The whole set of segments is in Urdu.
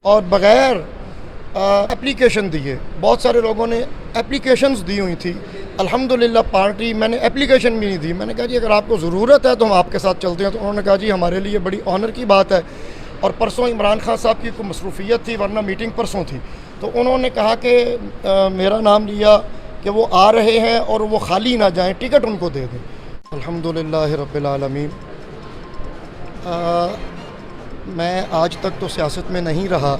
اور بغیر اپلیکیشن دیے بہت سارے لوگوں نے اپلیکیشنز دی ہوئی تھی. الحمدللہ پارٹی میں نے اپلیکیشن بھی نہیں دی. میں نے کہا جی اگر آپ کو ضرورت ہے تو ہم آپ کے ساتھ چلتے ہیں. تو انہوں نے کہا جی ہمارے لیے بڑی آنر کی بات ہے. اور پرسوں عمران خان صاحب کی کوئی مصروفیت تھی ورنہ میٹنگ پرسوں تھی. تو انہوں نے کہا کہ میرا نام لیا کہ وہ آ رہے ہیں اور وہ خالی نہ جائیں, ٹکٹ ان کو دے دیں. الحمدللہ رب العالمین. میں آج تک تو سیاست میں نہیں رہا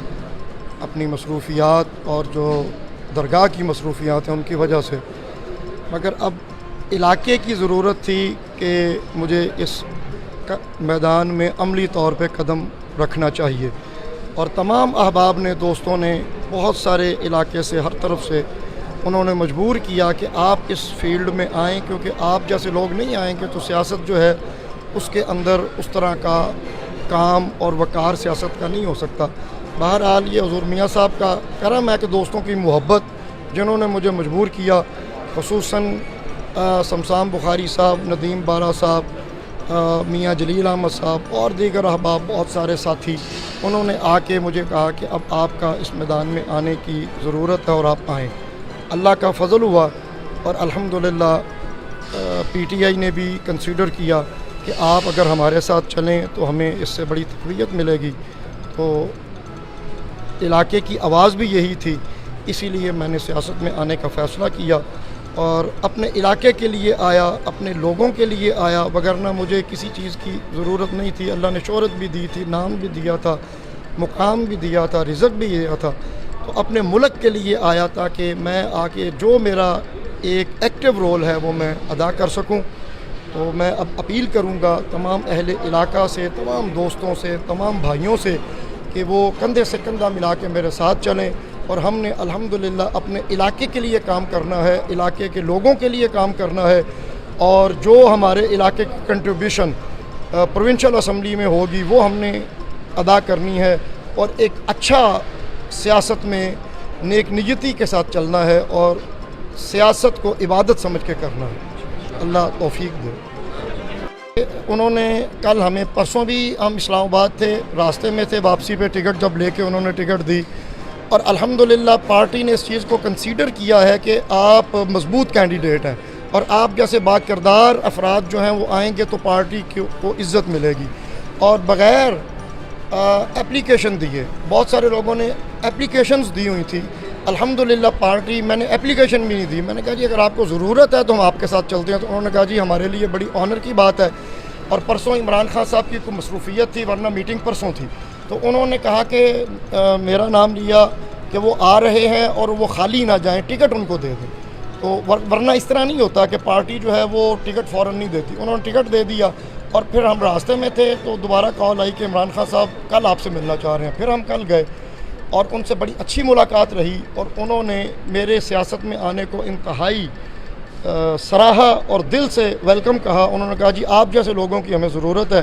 اپنی مصروفیات اور جو درگاہ کی مصروفیات ہیں ان کی وجہ سے, مگر اب علاقے کی ضرورت تھی کہ مجھے اس میدان میں عملی طور پہ قدم رکھنا چاہیے. اور تمام احباب نے, دوستوں نے, بہت سارے علاقے سے, ہر طرف سے انہوں نے مجبور کیا کہ آپ اس فیلڈ میں آئیں, کیونکہ آپ جیسے لوگ نہیں آئیں گے تو سیاست جو ہے اس کے اندر اس طرح کا کام اور وقار سیاست کا نہیں ہو سکتا. بہرحال یہ حضور میاں صاحب کا کرم ہے کہ دوستوں کی محبت جنہوں نے مجھے مجبور کیا, خصوصاً شمسام بخاری صاحب, ندیم بارہ صاحب, میاں جلیل احمد صاحب اور دیگر احباب, بہت سارے ساتھی, انہوں نے آ کے مجھے کہا کہ اب آپ کا اس میدان میں آنے کی ضرورت ہے اور آپ آئیں. اللہ کا فضل ہوا اور الحمدللہ پی ٹی آئی نے بھی کنسیڈر کیا کہ آپ اگر ہمارے ساتھ چلیں تو ہمیں اس سے بڑی تقویت ملے گی. تو علاقے کی آواز بھی یہی تھی, اسی لیے میں نے سیاست میں آنے کا فیصلہ کیا اور اپنے علاقے کے لیے آیا, اپنے لوگوں کے لیے آیا, وگرنہ مجھے کسی چیز کی ضرورت نہیں تھی. اللہ نے شہرت بھی دی تھی, نام بھی دیا تھا, مقام بھی دیا تھا, رزق بھی دیا تھا. تو اپنے ملک کے لیے آیا تاکہ میں آ کے جو میرا ایک ایکٹیو رول ہے وہ میں ادا کر سکوں. تو میں اب اپیل کروں گا تمام اہل علاقہ سے, تمام دوستوں سے, تمام بھائیوں سے کہ وہ کندھے سے کندھا ملا کے میرے ساتھ چلیں. اور ہم نے الحمدللہ اپنے علاقے کے لیے کام کرنا ہے, علاقے کے لوگوں کے لیے کام کرنا ہے, اور جو ہمارے علاقے کی کنٹریبیوشن پروونشل اسمبلی میں ہوگی وہ ہم نے ادا کرنی ہے, اور ایک اچھا سیاست میں نیک نیتی کے ساتھ چلنا ہے اور سیاست کو عبادت سمجھ کے کرنا ہے. اللہ توفیق دے. انہوں نے کل ہمیں, پرسوں بھی ہم اسلام آباد تھے, راستے میں تھے واپسی پہ, ٹکٹ جب لے کے انہوں نے ٹکٹ دی, اور الحمدللہ پارٹی نے اس چیز کو کنسیڈر کیا ہے کہ آپ مضبوط کینڈیڈیٹ ہیں اور آپ جیسے با کردار افراد جو ہیں وہ آئیں گے تو پارٹی کو عزت ملے گی. اور بغیر اپلیکیشن دیے بہت سارے لوگوں نے اپلیکیشنز دی ہوئی تھی. الحمدللہ پارٹی میں نے اپلیکیشن بھی نہیں دی. میں نے کہا جی اگر آپ کو ضرورت ہے تو ہم آپ کے ساتھ چلتے ہیں. تو انہوں نے کہا جی ہمارے لیے بڑی آنر کی بات ہے. اور پرسوں عمران خان صاحب کی کوئی مصروفیت تھی ورنہ میٹنگ پرسوں تھی. تو انہوں نے کہا کہ میرا نام لیا کہ وہ آ رہے ہیں اور وہ خالی نہ جائیں, ٹکٹ ان کو دے دیں. تو ورنہ اس طرح نہیں ہوتا کہ پارٹی جو ہے وہ ٹکٹ فوراً نہیں دیتی. انہوں نے ٹکٹ دے دیا, اور پھر ہم راستے میں تھے تو دوبارہ کال آئی کہ عمران خان صاحب کل آپ سے ملنا چاہ رہے ہیں. پھر ہم کل گئے اور ان سے بڑی اچھی ملاقات رہی, اور انہوں نے میرے سیاست میں آنے کو انتہائی سراہا اور دل سے ویلکم کہا. انہوں نے کہا جی آپ جیسے لوگوں کی ہمیں ضرورت ہے.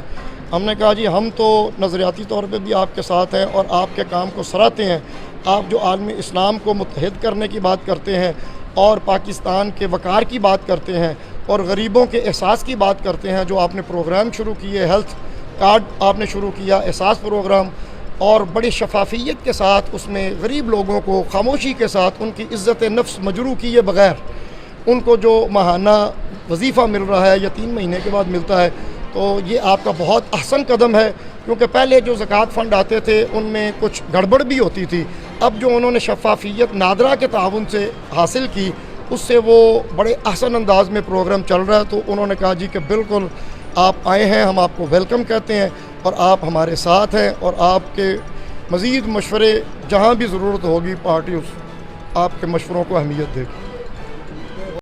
ہم نے کہا جی ہم تو نظریاتی طور پہ بھی آپ کے ساتھ ہیں اور آپ کے کام کو سراہتے ہیں. آپ جو عالم اسلام کو متحد کرنے کی بات کرتے ہیں اور پاکستان کے وقار کی بات کرتے ہیں اور غریبوں کے احساس کی بات کرتے ہیں, جو آپ نے پروگرام شروع کیے, ہیلتھ کارڈ آپ نے شروع کیا, احساس پروگرام, اور بڑی شفافیت کے ساتھ اس میں غریب لوگوں کو خاموشی کے ساتھ ان کی عزت نفس مجروح کیے بغیر ان کو جو ماہانہ وظیفہ مل رہا ہے یا 3 مہینے کے بعد ملتا ہے, تو یہ آپ کا بہت احسن قدم ہے. کیونکہ پہلے جو زکوٰۃ فنڈ آتے تھے ان میں کچھ گڑبڑ بھی ہوتی تھی. اب جو انہوں نے شفافیت نادرا کے تعاون سے حاصل کی, اس سے وہ بڑے احسن انداز میں پروگرام چل رہا ہے. تو انہوں نے کہا جی کہ بالکل آپ آئے ہیں, ہم آپ کو ویلکم کہتے ہیں اور آپ ہمارے ساتھ ہیں, اور آپ کے مزید مشورے جہاں بھی ضرورت ہوگی پارٹی آپ کے مشوروں کو اہمیت دے گی.